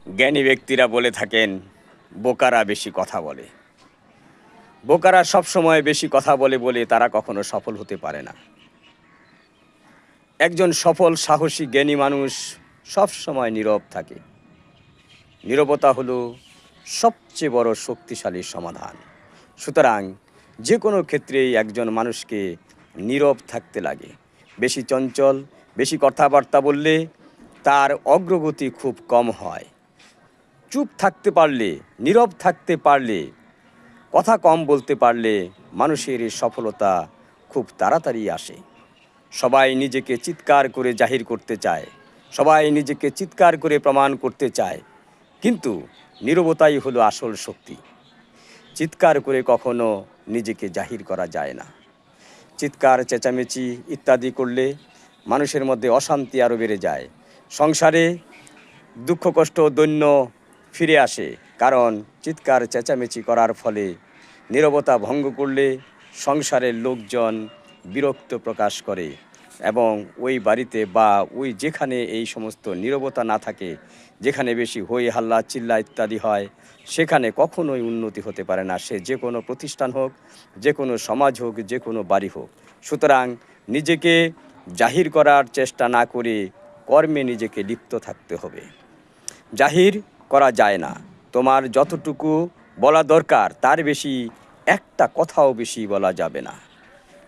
জ্ঞানী ব্যক্তিরা বলে থাকেন বোকারা বেশি কথা বলে। বোকারা সবসময় বেশি কথা বলে বলে তারা কখনো সফল হতে পারে না। একজন সফল সাহসী জ্ঞানী মানুষ সবসময় নীরব থাকে। নীরবতা হলো সবচেয়ে বড় শক্তিশালী সমাধান। সুতরাং যে কোনো ক্ষেত্রেই একজন মানুষকে নীরব থাকতে লাগে। বেশি চঞ্চল, বেশি কথাবার্তা বললে তার অগ্রগতি খুব কম হয়। চুপ থাকতে পারলে, নীরব থাকতে পারলে, কথা কম বলতে পারলে মানুষের এই সফলতা খুব তাড়াতাড়ি আসে। সবাই নিজেকে চিৎকার করে জাহির করতে চায়, সবাই নিজেকে চিৎকার করে প্রমাণ করতে চায়, কিন্তু নীরবতাই হলো আসল শক্তি। চিৎকার করে কখনো নিজেকে জাহির করা যায় না। চিৎকার, চেঁচামেচি ইত্যাদি করলে মানুষের মধ্যে অশান্তি আরও বেড়ে যায়। সংসারে দুঃখ, কষ্ট, দৈন্য ফিরে আসে, কারণ চিৎকার চেঁচামেচি করার ফলে নীরবতা ভঙ্গ করলে সংসারের লোকজন বিরক্ত প্রকাশ করে এবং ওই বাড়িতে বা ওই যেখানে এই সমস্ত নীরবতা না থাকে, যেখানে বেশি হই হাল্লা চিল্লা ইত্যাদি হয়, সেখানে কখনোই উন্নতি হতে পারে না। সে যে কোনো প্রতিষ্ঠান হোক, যে কোনো সমাজ হোক, যে কোনো বাড়ি হোক। সুতরাং নিজেকে জাহির করার চেষ্টা না করে কর্মে নিজেকে লিপ্ত থাকতে হবে। জাহির করা যায় না। তোমার যতটুকু বলা দরকার তার বেশি একটা কথাও বেশি বলা যাবে না।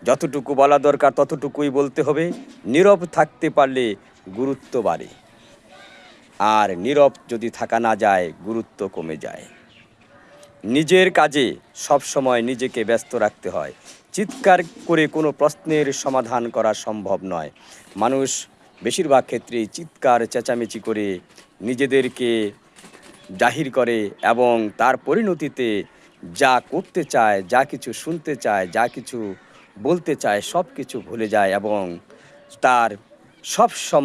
যতটুকু বলা দরকার ততটুকুই বলতে হবে। নীরব থাকতে পারলে গুরুত্ব বাড়ে, আর নীরব যদি থাকা না যায় গুরুত্ব কমে যায়। নিজের কাজে সবসময় নিজেকে ব্যস্ত রাখতে হয়। চিৎকার করে কোনো প্রশ্নের সমাধান করা সম্ভব নয়। মানুষ বেশিরভাগ ক্ষেত্রেই চিৎকার চেঁচামেচি করে নিজেদেরকে জাহির করে এবং তার পরিণতিতে যা করতে চায়, যা কিছু শুনতে চায়, যা কিছু বলতে চায় সব কিছু ভুলে যায় এবং তার সব সময়